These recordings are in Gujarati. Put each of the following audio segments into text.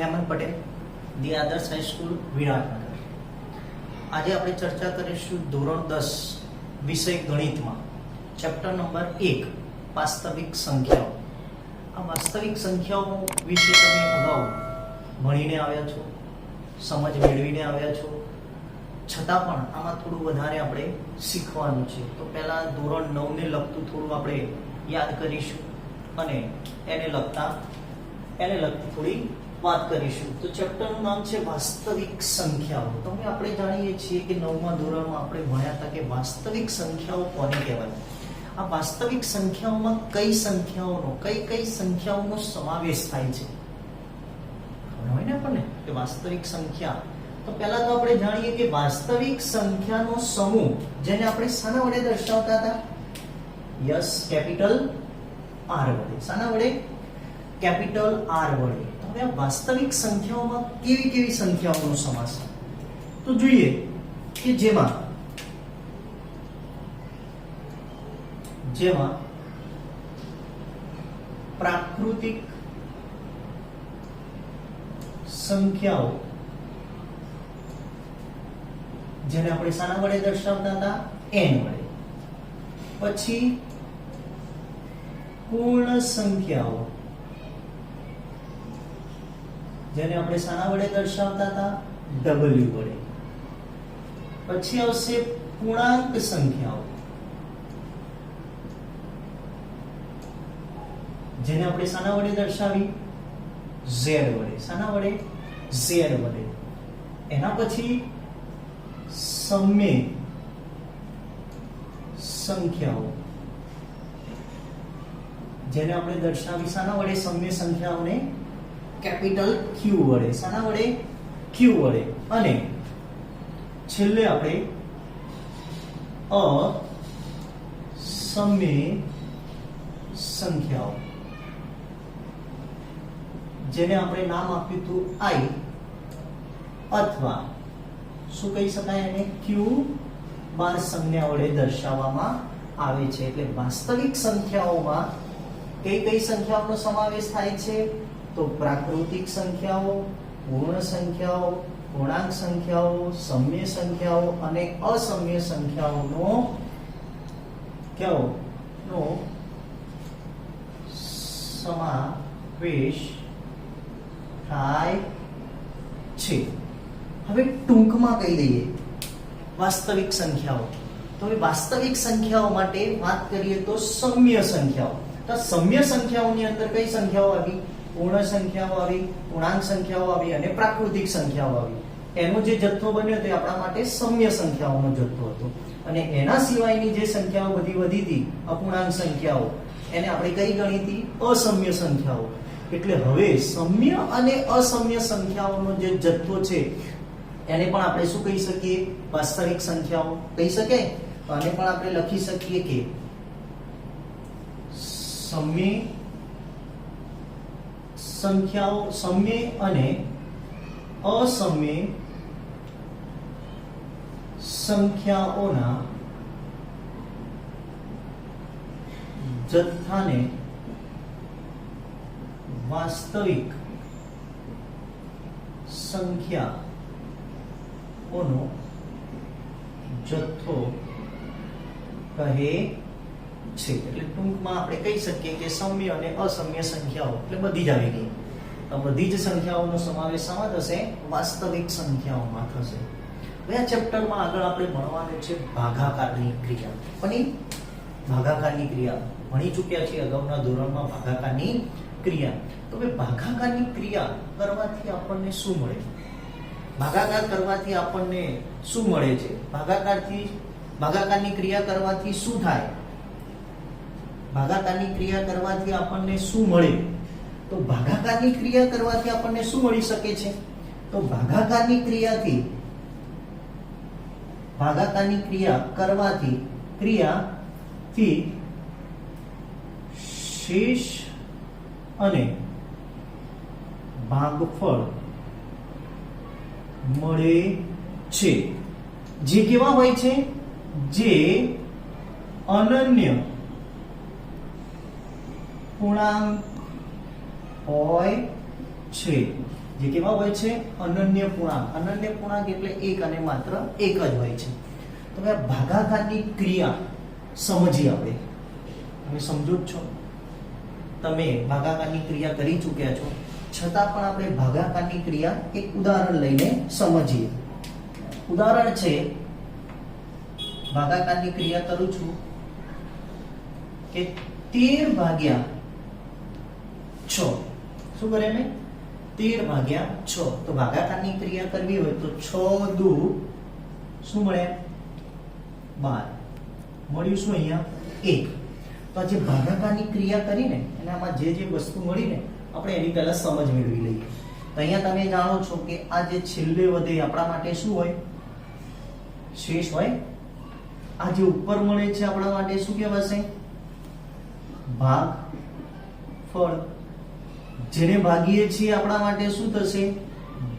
હેમંત પટેલ, ધી આદર્શ હાઈસ્કૂલ, વિરાટનગર. આજે આપણે ચર્ચા કરીશું ધોરણ 10 વિષય ગણિતમાં ચેપ્ટર નંબર 1 વાસ્તવિક સંખ્યાઓ. આ વાસ્તવિક સંખ્યાઓ વિશે તમે અગાઉ ભણીને આવ્યા છો, સમજ મેળવીને આવ્યા છો, છતાં પણ આમાં થોડું વધારે આપણે શીખવાનું છે. તો પહેલા ધોરણ 9 ને લગતું થોડું આપણે યાદ કરીશું અને એને લગતી થોડી વાત કરીશું. તો ચેપ્ટરનું નામ છે વાસ્તવિક સંખ્યાઓ. તમે આપણે જાણીએ છીએ કે 9મા ધોરણમાં આપણે ભણ્યા હતા કે વાસ્તવિક સંખ્યાઓ કોને કહેવાય. આ વાસ્તવિક સંખ્યાઓમાં કઈ સંખ્યાઓનો સમાવેશ થાય છે ખબર હોય ને આપણને કે વાસ્તવિક સંખ્યા. તો પહેલા તો આપણે જાણીએ કે વાસ્તવિક સંખ્યાનો સમૂહ જેને આપણે શાના વડે દર્શાવતા હતા? યસ, કેપિટલ R વડે. શાના વડે? કેપિટલ R વડે. હવે આ વાસ્તવિક સંખ્યાઓમાં કેવી સંખ્યાઓનો સમાવેશ તો જોઈએ કે જેમાં પ્રાકૃતિક સંખ્યાઓ જેને આપણે શાના વડે દર્શાવતા હતા? n વડે. પછી પૂર્ણ સંખ્યાઓ જેને આપણે શાના વડે દર્શાવતા હતા? w વડે. પછી આવશે પૂર્ણાંક સંખ્યાઓ જેને આપણે શાના વડે દર્શાવી? z વડે. શાના વડે? z વડે. એના પછી સમય સંખ્યાઓ જેને આપણે દર્શાવી શાના વડે? સમય સંખ્યાઓને કેપિટલ Q વડે. શાના વડે? Q વડે. અને છેલ્લે આપણે અસમય સંખ્યાઓ જેને આપણે નામ આપ્યું હતું I અથવા શું કહી શકાય એને? Q બાર સંજ્ઞા વડે દર્શાવવામાં આવે છે. એટલે વાસ્તવિક સંખ્યાઓમાં કઈ સંખ્યાઓનો સમાવેશ થાય છે? તો પ્રાકૃતિક સંખ્યાઓ, પૂર્ણ સંખ્યાઓ, પૂર્ણાંક સંખ્યાઓ, સમય સંખ્યાઓ અને અસમય સંખ્યાઓનો સમાવેશ થાય છે. હવે ટૂંકમાં કહી દઈએ વાસ્તવિક સંખ્યાઓ. તો હવે વાસ્તવિક સંખ્યાઓ માટે વાત કરીએ તો સમય સંખ્યાઓ. તો સમય સંખ્યાઓની અંદર કઈ સંખ્યાઓ આવી? પૂર્ણ સંખ્યાઓ આવી, પૂર્ણાંક સંખ્યાઓ આવી અને પ્રાકૃતિક સંખ્યાઓ આવી. એનો જે જથ્થો બન્યો તે આપણા માટે સમય સંખ્યાઓનો જથ્થો હતો. અને એના સિવાયની જે સંખ્યાઓ બધી વધી હતી, અપૂર્ણાંક સંખ્યાઓ, એને આપણે કઈ ગણી હતી? અસમ્ય સંખ્યાઓ. એટલે હવે સમય અને અસમ્ય સંખ્યાઓનો જે જથ્થો છે એને પણ આપણે શું કહી શકીએ? વાસ્તવિક સંખ્યાઓ કહી શકાય. તો આને પણ આપણે લખી શકીએ કે સમય સંખ્યાઓ, સમય અને અસમય સંખ્યાઓના જથ્થાને વાસ્તવિક સંખ્યાઓનો જથ્થો કહે છે. એટલે ટૂંકમાં આપણે કહી શકીએ કે સમય અને અસમય સંખ્યાઓ એટલે બધી જ આવી ગઈ. તો બધી જ સંખ્યાઓનો સમાવેશ શામાં થશે? વાસ્તવિક સંખ્યાઓમાં થશે. હવે આ ચેપ્ટરમાં આગળ આપણે ભણવાનું છે ભાગાકારની ક્રિયા. પણ ભાગાકારની ક્રિયા ભણી ચૂક્યા છીએ અગાઉના ધોરણમાં. ભાગાકારની ક્રિયા. તો હવે ભાગાકારની ક્રિયા કરવાથી આપણને શું મળે? ભાગાકાર કરવાથી આપણને શું મળે છે? ભાગાકારની ક્રિયા કરવાથી શું થાય? ભાગાકારની ક્રિયા કરવાથી આપણને શું મળે? તો ભાગાકારની ક્રિયા કરવાથી આપણને શું મળી શકે છે? તો ભાગાકારની ક્રિયા કરવાથી શેષ અને ભાગફળ મળે છે. જે કેવા હોય છે? જે અનન્ય પૂર્ણાંક હોય છે. જે કેવા હોય છે અનન્ય પૂર્ણાંક. અનન્ય પૂર્ણાંક એટલે એક અને માત્ર એક જ હોય છે. તો હવે ભાગાકારની ક્રિયા સમજીએ આપણે. તમે સમજો જ છો, તમે ભાગાકારની ક્રિયા કરી ચૂક્યા છો, છતાં પણ આપણે ભાગાકારની ક્રિયા એક ઉદાહરણ લઈને સમજીએ. ઉદાહરણ છે, ભાગાકારની ક્રિયા કરું છું કે 13 ભાગ્યા 6. શું કરે મેં? 13 ભાગ્યા 6. તો ભાગાકારની ક્રિયા કરવી હોય તો 6 દુ શું મળે? 12. મળ્યું શું અહીંયા? 1. તો આ જે ભાગાકારની ક્રિયા કરીને અને આમાં જે જે વસ્તુ મળી ને આપણે એની પહેલા સમજ મેળવી લઈએ. તો અહીંયા તમે જાણો છો કે આ જે છેલ્લે વધે આપણા માટે શું હોય? શેષ હોય. આ જે ઉપર મળે છે આપણા માટે શું કહેવાશે? ભાગફળ. જેને ભાગીએ છીએ આપણા માટે શું થશે?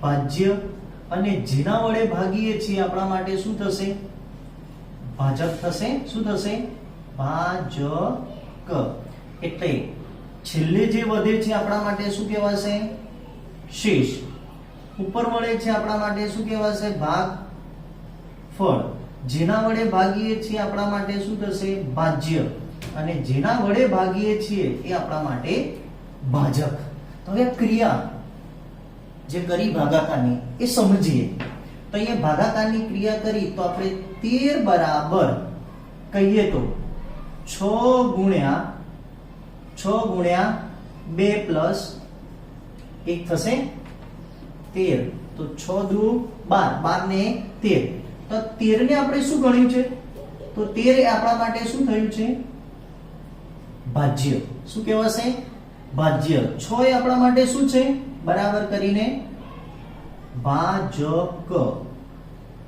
ભાજ્ય. અને જેના વડે ભાગીએ છીએ આપણા માટે શું થશે? ભાજક થશે. શું થશે? ભાજક. એટલે છેલ્લે જે વધે છે આપણા માટે શું કહેવાશે? શેષ. ઉપર મળે છે આપણા માટે શું કહેવાશે? ભાગફળ. જેના વડે ભાગીએ છીએ આપણા માટે શું થશે? ભાજ્ય. અને જેના વડે ભાગીએ છીએ એ આપણા માટે ભાજક. તો હવે ક્રિયા જે કરી ભાગાકારની એ સમજીએ. તો અહીંયા ભાગાકારની ક્રિયા કરી તો આપણે 13 બરાબર કહીએ તો 6 ગુણ્યા 2 પ્લસ 1 થશે 13. તો 6 દુ 12, 12 ને 13. તો 13 ને આપણે શું ગણ્યું છે? તો 13 એ આપણા માટે શું થયું છે? ભાજ્ય. શું કહેવાશે? ભાજ્ય. 6 એ આપણા માટે શું છે? બરાબર કરીને ભાજક.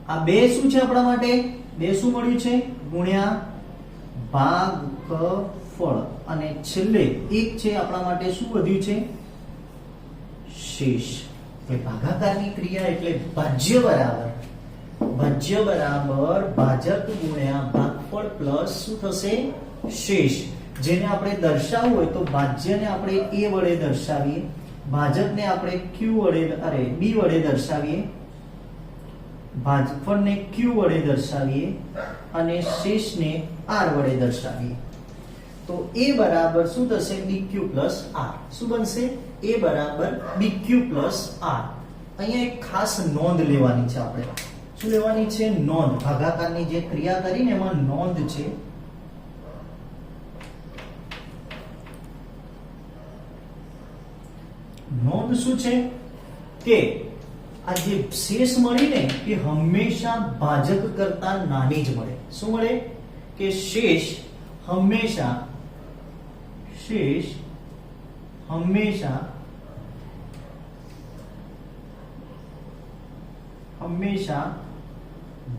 આ 2 શું છે આપણા માટે? 2 શું મળ્યું છે? ગુણ્યા ભાગફળ. અને છેલ્લે 1 છે આપણા માટે શું વધ્યું છે? શેષ. કે ભાગાકારની ક્રિયા એટલે ભાજ્ય બરાબર ભાજક ગુણ્યા ભાગફળ પ્લસ શું થશે? શેષ. જેને આપણે દર્શાવવું હોય તો ભાજ્યને આપણે a વડે દર્શાવીએ, ભાજકને આપણે b વડે દર્શાવીએ, ભાગફળને q વડે દર્શાવીએ અને શેષને r વડે દર્શાવીએ. તો a બરાબર શું થશે? bq plus r. શું બનશે? a બરાબર bq પ્લસ r. અહીંયા એક ખાસ નોંધ લેવાની છે આપણે. શું લેવાની છે? નોંધ. ભાગાકારની જે ક્રિયા કરીને એમાં નોંધ છે. નોંધ શું છે? કે આ જે શેષ મળી ને એ હંમેશા ભાજક કરતા નાની જ મળે. શું મળે? કે શેષ હંમેશા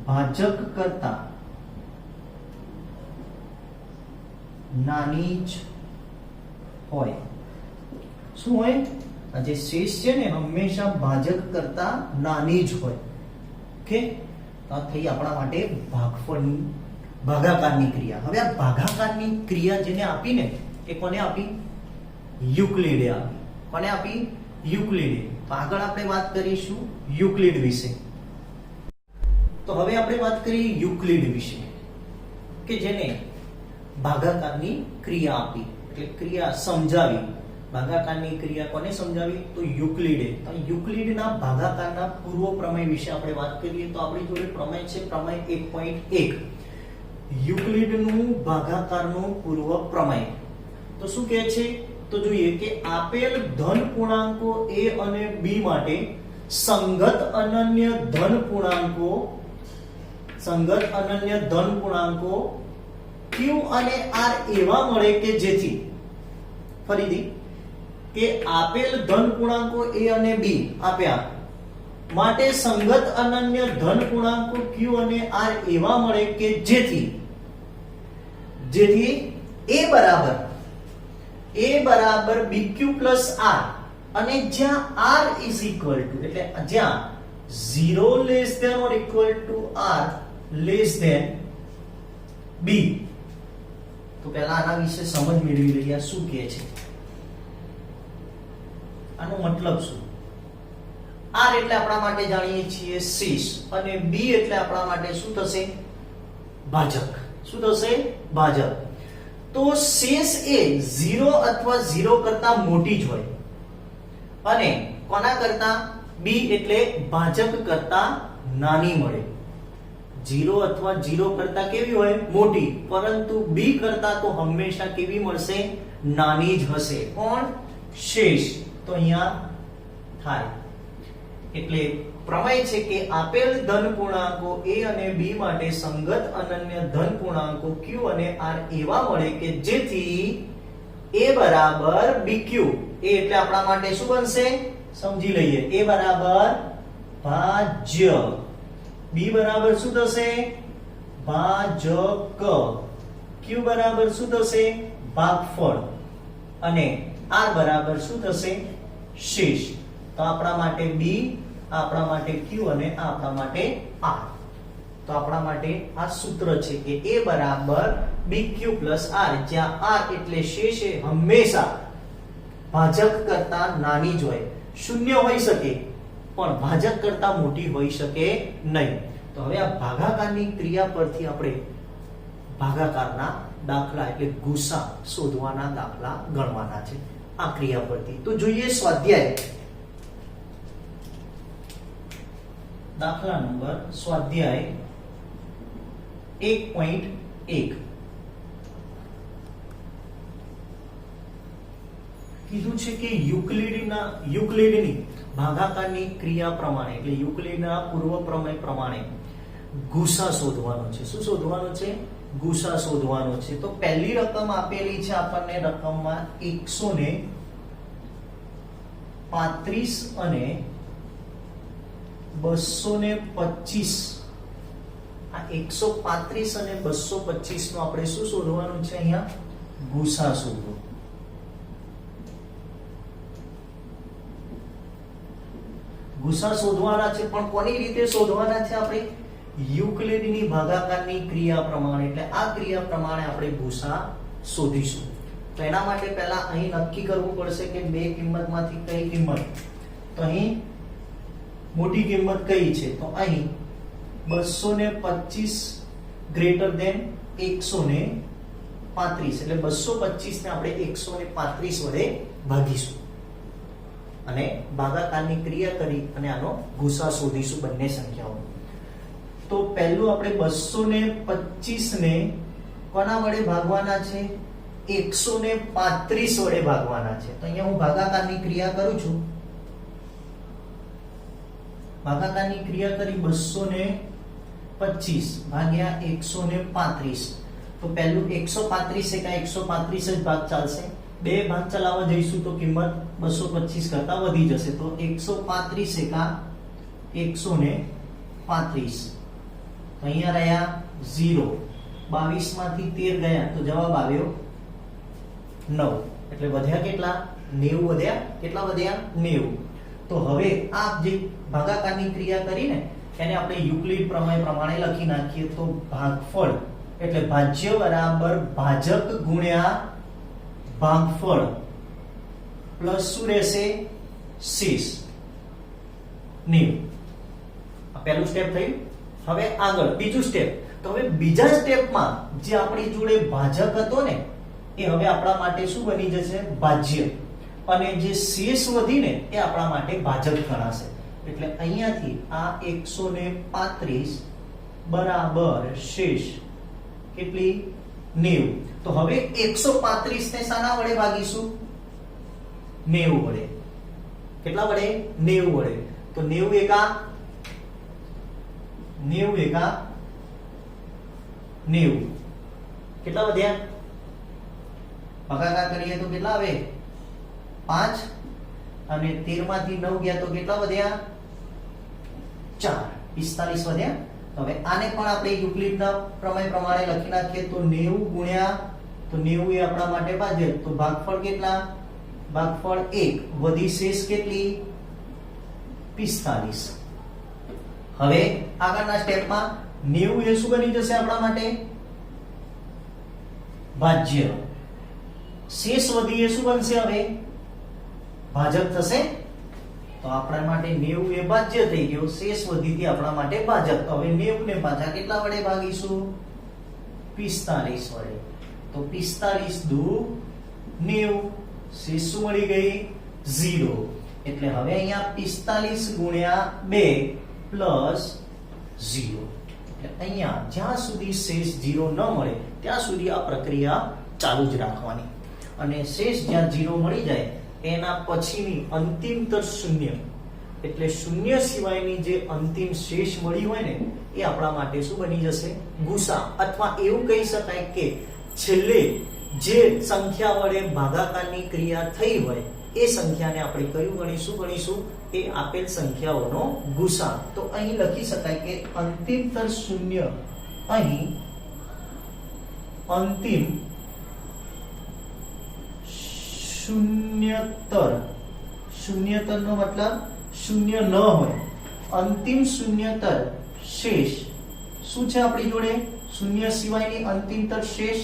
ભાજક કરતા નાની જ હોય. શું હોય? આ જે શેષ છે ને હંમેશા ભાજક કરતા નાની જ હોય. ઓકે, આ થઈ આપણા માટે ભાગાકારની ક્રિયા. હવે આ ભાગાકારની ક્રિયા જેને આપી ને એ કોને આપી? યુક્લિડે આપી. કોને આપી? યુક્લિડે. તો આગળ આપણે વાત કરીશું યુક્લિડ વિશે. તો હવે આપણે વાત કરીએ યુક્લિડ વિશે કે જેને ભાગાકારની ક્રિયા આપી એટલે ક્રિયા સમજાવી. ભાગાકારની ક્રિયા કોને સમજાવી? તો યુક્લિડે. તો યુક્લિડના ભાગાકારના પૂર્વ પ્રમેય વિશે આપણે વાત કરીએ તો આપણી જોડે પ્રમેય છે પ્રમેય 1.1. યુક્લિડનું ભાગાકારનું પૂર્વ પ્રમેય. તો શું કહે છે? તો જોઈએ કે આપેલ ધન પૂર્ણાંકો a અને b માટે સંગત અનન્ય ધન પૂર્ણાંકો q અને r એવા મળે કે જેથી ફરીથી કે આપેલ ધન પૂર્ણાંકો a અને b આપ્યા માટે સંગત અનન્ય ધન પૂર્ણાંકો q અને r એવા મળે કે જેથી a બરાબર bq પ્લસ r અને જ્યાં r ઇઝ ઇક્વલ ટુ એટલે જ્યાં 0 less than or equal to r less than b. તો પહેલા આના વિશે સમજ મેળવી લઈએ. શું કહે છે? આનો મતલબ શું? આર એટલે આપણા માટે જાણીએ છીએ શેષ અને બી એટલે આપણા માટે શું થશે? ભાજક. શું થશે? ભાજક. તો શેષ એ 0 અથવા 0 કરતા મોટી જ હોય અને કોના કરતા? બી એટલે ભાજક કરતા નાની મળે. 0 અથવા 0 કરતા કેવી હોય? મોટી. પરંતુ બી કરતા તો હંમેશા કેવી મળશે? નાની જ હશે. કોણ? શેષ. તો અહીંયા થાય. એટલે પ્રમેય છે કે આપેલ ધન પૂર્ણાંકો a અને b માટે સંગત અનન્ય ધન પૂર્ણાંકો q અને r એવા મળે કે જેથી a બરાબર bq. a એટલે આપણા માટે શું બનશે? સમજી લઈએ. a બરાબર ભાજ્ય, b બરાબર શું થશે? ભાજક, q બરાબર શું થશે? ભાગફળ અને r બરાબર શું થશે? શેષ. તો આપણા માટે b, આપણા માટે q અને આપણા માટે r. તો આપણા માટે આ સૂત્ર છે કે a બરાબર bq r, જ્યાં r એટલે શેષ એ હંમેશા ભાજક કરતા નાની જ હોય. શૂન્ય હોઈ શકે પણ ભાજક કરતા મોટી હોઈ શકે નહીં. તો હવે આ ભાગાકારની ક્રિયા પરથી આપણે ભાગાકારના દાખલા એટલે ગુસા શોધવાના દાખલા ગણવાના છે આ ક્રિયા પરથી. તો જોઈએ સ્વાધ્યાય. દાખલા નંબર સ્વાધ્યાય 1.1. કીધું છે કે યુક્લિડની ભાગાકારની ક્રિયા પ્રમાણે એટલે યુક્લિડના પૂર્વ પ્રમેય પ્રમાણે ગુસા શોધવાનો છે. શું શોધવાનો છે? ગુસા શોધવાનો છે. તો પહેલી રકમ આપેલી છે આપણને રકમમાં 135 અને 225. આ 135 અને 225 નો આપણે શું શોધવાનું છે? અહીંયા ગુસા શોધો. ગુસા શોધવાના છે પણ કોની રીતે શોધવાના છે? આપણે યુક્લિડની ભાગાકારની ક્રિયા પ્રમાણે એટલે આ ક્રિયા પ્રમાણે આપણે ગુસા શોધીશું. તો એના માટે પહેલા અહીં નક્કી કરવું પડશે કે બે કિંમતમાંથી કઈ કિંમત. તો અહીં મોટી કિંમત કઈ છે? તો અહીં 225 ગ્રેટર ધેન 135 એટલે 225 ને આપણે 135 વડે ભાગીશું અને ભાગાકારની ક્રિયા કરી અને આનો ગુસા શોધીશું બંને સંખ્યાઓ. તો પહેલું આપણે 225 ને કોના વડે ભાગવાના છે? 135 વડે ભાગવાના છે. તો અહીંયા હું ભાગાકારની ક્રિયા કરું છું. ભાગાકારની ક્રિયા કરી 225 ભાગ્યા 135. તો પહેલું 135 એકા 135 જ ભાગ ચાલશે. બે ભાગ ચલાવવા જઈશું તો કિંમત 225 કરતા વધી જશે. તો 135 એકા 135. તો અહીંયા રહ્યા 0. 22 માંથી 13 ગયા તો જવાબ આવ્યો 9. એટલે વધ્યા કેટલા? 90 વધ્યા. કેટલા વધ્યા? 90. તો હવે આ જે ભાગાકારની ક્રિયા કરીને એને આપણે યુક્લિડ પ્રમેય પ્રમાણે લખી નાખીએ. તો ભાગફળ એટલે ભાજ્ય બરાબર ભાજક ગુણ્યા ભાગફળ પ્લસ શું રહેશે? શેષ 90. આ પહેલું સ્ટેપ થયું. હવે આગળ બીજું સ્ટેપ. તો હવે બીજા સ્ટેપમાં જે આપણી જોડે ભાજક હતો ને એ હવે આપણા માટે શું બની જશે? ભાજ્ય. અને જે શેષ વધીને એ આપણા માટે ભાજક ગણાશે. એટલે અહીંયાથી આ 135 બરાબર શેષ કેટલી? 90. તો હવે 135 ને શાના વડે ભાગીશું? 90 વડે. કેટલા વડે? 90 વડે. તો 90 એકા 90. કેટલા વધ્યા? ભાગાકાર કરીએ તો કેટલા આવે? 5 અને 13 માંથી 9 ગયા તો કેટલા વધ્યા? 4. 45 વધ્યા. હવે આને પણ આપણે યુક્લિડના પ્રમેય પ્રમાણે લખી નાખીએ તો 90 ગુણ્યા તો 90 એ આપણા માટે ભાજક. તો ભાગફળ કેટલા? ભાગફળ 1 વધી શેષ કેટલી? 45. હવે આગળના સ્ટેપમાં 90 એ શું બની જશે આપણા માટે? ભાજ્ય. શેષ વધી એ શું બનશે? હવે ભાજક થશે. તો આપણા માટે 90 એ ભાજ્ય થઈ ગયો, શેષ વધીથી આપણા માટે ભાજક. તો હવે 90 ને પાછા કેટલા વડે ભાગીશું? 45 વડે. તો 45 દુ 90, શેષ શું મળી ગઈ? 0. એટલે હવે અહીંયા 45 ગુણ્યા 2 પ્લસ 0. એટલે અહીંયા જ્યાં સુધી શેષ 0 ન મળે ત્યાં સુધી આ પ્રક્રિયા ચાલુ જ રાખવાની, અને શેષ જ્યાં 0 મળી જાય એના પછીની અંતિમતર શૂન્ય, એટલે શૂન્ય સિવાયની જે અંતિમ શેષ મળી હોય ને એ આપણા માટે શું બની જશે? ગુસા. અથવા એવું કહી શકાય કે છેલ્લે જે સંખ્યા વડે ભાગાકારની ક્રિયા થઈ હોય એ સંખ્યાને આપણે કયું ગણીશું? ગણીશું એ આપેલ સંખ્યાઓનો ગુસા. તો અહીં લખી શકાય કે અંતિમતર શૂન્ય, અહીં અંતિમ શૂન્યતર, શૂન્યતર નો મતલબ શૂન્ય ન હોય, અંતિમ શૂન્યતર શેષ શું છે આપણી જોડે? શૂન્ય સિવાયની અંતિમતર શેષ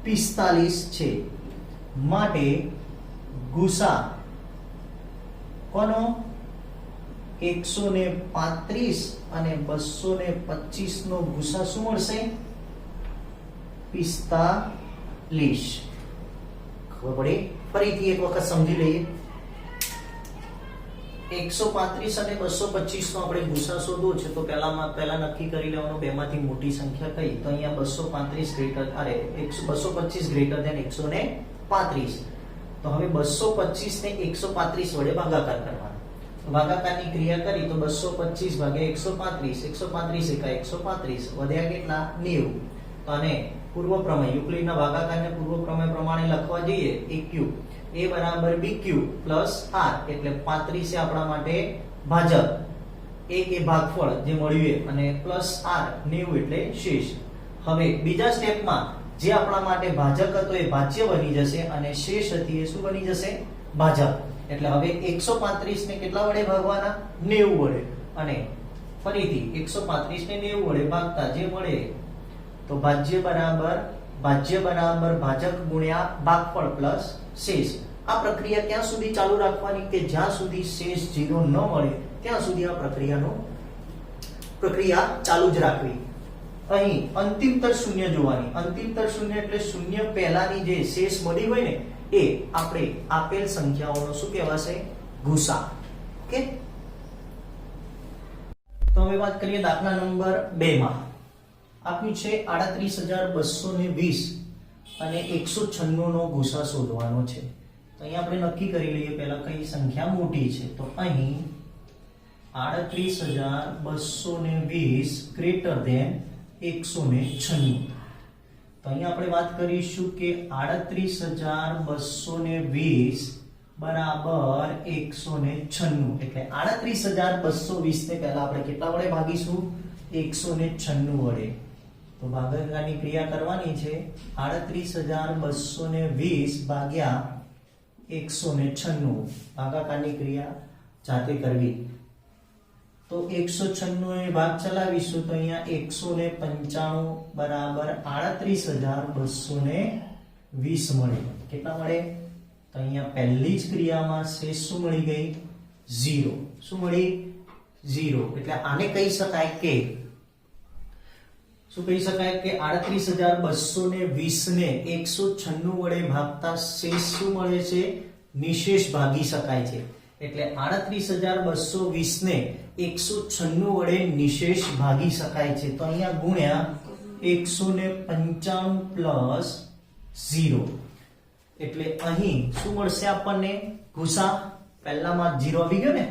45 છે. માટે ગુસા કોનો? 135 અને 225 નો ગુસા શું મળશે? 45. ખબર પડી? ફરીથી એક વખત સમજી લઈએ. 135 અને 225 નો આપણે ગુસા શોધવો છે તો પહેલા નક્કી કરી લેવાનું બેમાંથી મોટી સંખ્યા કઈ. તો અહીંયા 235 ગ્રેટર, અરે 225 ગ્રેટર ધેન 135. તો હવે 225 ને 135 વડે ભાગાકાર કરવાનો. ભાગાકારની ક્રિયા કરી તો 225 ભાગ્યા 135, 135 એકા 135, વધ્યા કેટલા? 90. અને પૂર્વ પ્રમેય, યુક્લિડના ભાગાકારને પૂર્વ પ્રમેય પ્રમાણે લખવા જઈએ, AQ A બરાબર BQ પ્લસ R, એટલે 35 એ આપણા માટે ભાજક, એક એ ભાગફળ જે મળ્યું અને પ્લસ R 90 એટલે શેષ. હવે બીજા સ્ટેપમાં જે આપણા માટે ભાજક હતો એ ભાજ્ય બની જશે અને શેષ હતી એ શું બની જશે? ભાજક. એટલે હવે 135 ને કેટલા વડે ભાગવાના? 90 વડે. અને ફરીથી 135 ને 90 વડે ભાગતા જે મળે તો ભાજ્ય બરાબર ભાજક ગુણ્યા ભાગફળ પ્લસ શેષ. આ પ્રક્રિયા ક્યાં સુધી ચાલુ રાખવાની? કે જ્યાં સુધી શેષ 0 ન મળે ત્યાં સુધી આ પ્રક્રિયા ચાલુ જ રાખવી. અહીં અંતિમતર શૂન્ય જોવાની. અંતિમતર શૂન્ય એટલે શૂન્ય પહેલાની જે શેષ મળી હોય ને એ આપણે આપેલ સંખ્યાઓનો શું કહેવાશે? ગુસા. ઓકે, તો હવે વાત કરીએ દાખલા નંબર 2 માં. આપ્યું છે 38220 અને 196 નો ગુસા શોધવાનો છે. તો અહીંયા આપણે નક્કી કરી લઈએ પહેલા કઈ સંખ્યા મોટી છે. તો અહીં 38220 ગ્રેટર ધેન 196. તો અહીંયા આપણે વાત કરીશું કે 38220 બરાબર 196. એટલે 38220 ને પહેલા આપણે કેટલા વડે ભાગીશું? 196 વડે. તો ભાગાકારની ક્રિયા કરવાની છે 38220 ભાગ્યા 196. ભાગાકારની ક્રિયા જાતે કરવી. તો 196 એ ભાગ ચલાવીશું તો અહીંયા 195 બરાબર 38220 મળે. કેટલા મળે? તો અહીંયા પહેલી જ ક્રિયામાં શેષ શું મળી ગઈ? 0. શું મળી? 0. એટલે આને કહી શકાય કે શું કહી શકાય કે 38220 ને 196 વડે ભાગતા શેષ શું મળે છે? નિશેષ ભાગી શકાય છે. એટલે 38220 ને 196 વડે નિશેષ ભાગી શકાય છે. તો અહીંયા ગુણ્યા 195 પ્લસ 0. એટલે અહીં શું મળશે આપણને? ગુસા. પહેલામાં 0 આવી ગયો ને,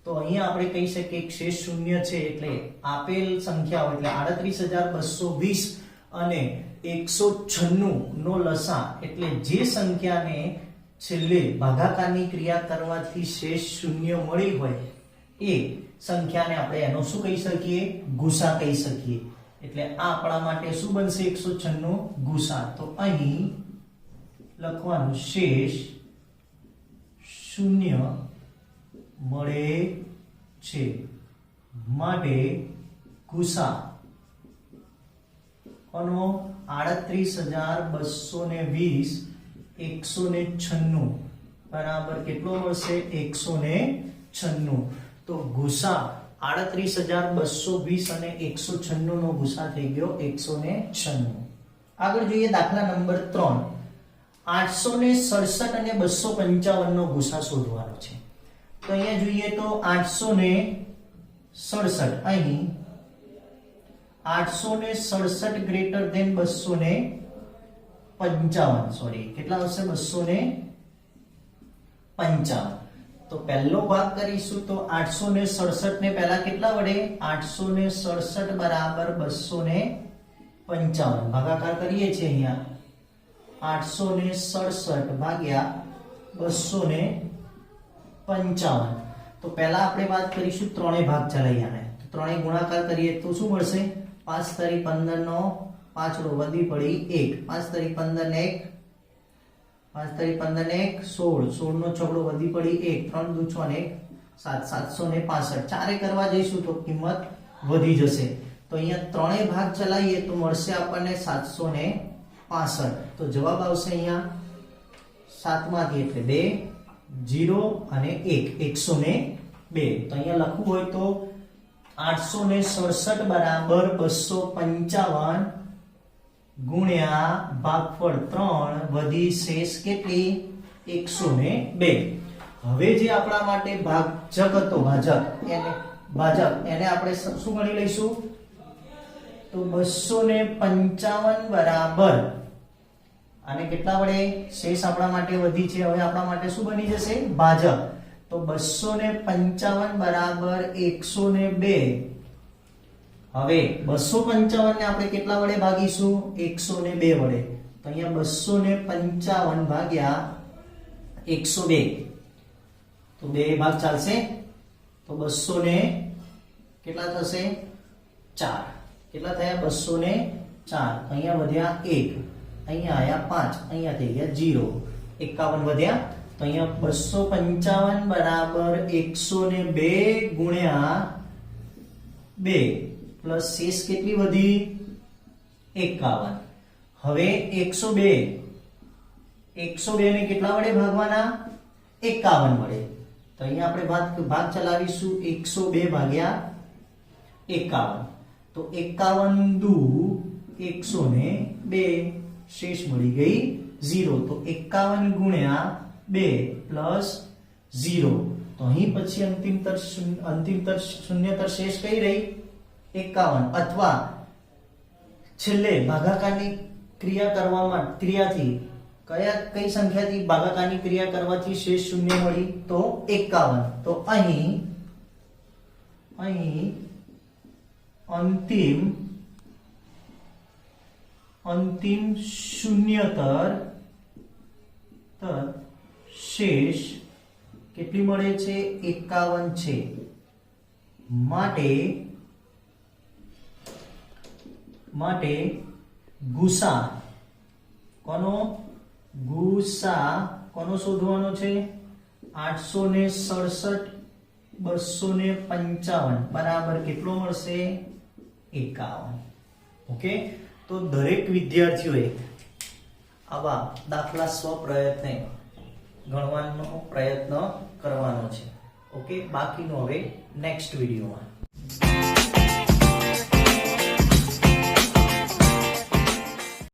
તો અહીંયા આપણે કહી શકીએ કે શેષ શૂન્ય છે. એટલે આપેલ સંખ્યાઓ એટલે 38220 અને 196 નો લસા, એટલે જે સંખ્યાને છેલ્લે ભાગાકારની ક્રિયા કરવાથી શેષ શૂન્ય મળી હોય એ સંખ્યાને આપણે એનો શું કહી શકીએ? ગુસા કહી શકીએ. એટલે આ આપણા માટે શું બનશે? 196 ગુસા. તો અહીં લખવાનું શેષ શૂન્ય મળે છે માટે ગુસા કોનો? 38220 196 બરાબર કેટલો મળશે 196. તો ગુસા 38,220 અને 196 નો ગુસા થઈ ગયો 196. આગળ જોઈએ દાખલા નંબર 3. 867 અને 255 નો ગુસા શોધવાનો છે. તો અહીંયા જોઈએ તો 867 અહીં 867 ગ્રેટર ધેન 255 સોરી કેટલા આવશે 255. તો પહેલો ભાગ કરીશું તો 867 ને પહેલા કેટલા વડે 867 બરાબર 255 ભાગાકાર કરીએ છીએ અહીંયા 867 ભાગ્યા 255. તો પહેલા આપણે વાત કરીશું ત્રણે ભાગ ચલાવ્યાને તો ત્રણે ગુણાકાર કરીએ તો શું મળશે 5 તારી 15 નો 5 રો વધી પડી 1 5 તારી 15 ને 1 5 તારી 15 ને 1 16 16 નો છગડો વધી પડી 1 3 દુ 6 ને 7 765 ચારે કરવા જઈશું તો કિંમત વધી જશે. તો અહીંયા ત્રણે ભાગ ચલાવીએ તો મળશે આપણને 765. તો જવાબ આવશે અહીંયા 7 માંથી એટલે 2 0 અને 1 102. તો અહીંયા લખવું હોય તો 867 બરાબર 255 ગુણ્યા ભાગફળ 3 વધી શેષ કેટલી 102. હવે જે આપણા માટે ભાજક હતો ભાજક એને આપણે શું ગણી લઈશું તો 255 બરાબર અને કેટલા વડે શેષ આપણા માટે વધી છે. હવે આપણા માટે શું બની જશે ભાજક. તો 255 બરાબર 102. હવે 255 ને આપણે કેટલા વડે ભાગીશું 102 વડે. તો અહીંયા 255 ભાગ્યા 102 તો બે ભાગ ચાલશે. તો 200 ને કેટલા થશે 4 કેટલા થયા 204. અહીંયા વધ્યા 1 અહીંયા આયા 5 અહીંયા થઈ ગયા 0 51 વધ્યા. તો અહીંયા 255 બરાબર 102 ગુણ્યા 2 પ્લસ શેષ કેટલી વધી 51. હવે 102 ને કેટલા વડે ભાગવાના 51 વડે. તો અહીંયા આપણે ભાગ ચલાવીશું 102 ભાગ્યા 51. તો 51 દુ 102 શેષ મળી ગઈ 0. તો 51 ગુણ્યા 2 પ્લસ 0. તો અહીં પછી અંતિમતર શૂન્યતર શેષ કઈ રહી 51. અથવા છેલ્લે ભાગાકારની ક્રિયાથી કઈ સંખ્યાથી ભાગાકારની ક્રિયા કરવાથી શેષ શૂન્ય મળી તો 51. તો અહીં અંતિમ શૂન્યતર શેષ કેટલી મળે છે 51 છે. માટે ગુસા કોનો શોધવાનો છે 867 255 બરાબર કેટલો મળશે 51. ઓકે. તો દરેક વિદ્યાર્થીઓએ આવા દાખલા સ્વપ્રયત્ને ગણવાનો પ્રયત્ન કરવાનો છે. ઓકે. બાકીનો હવે નેક્સ્ટ વિડીયોમાં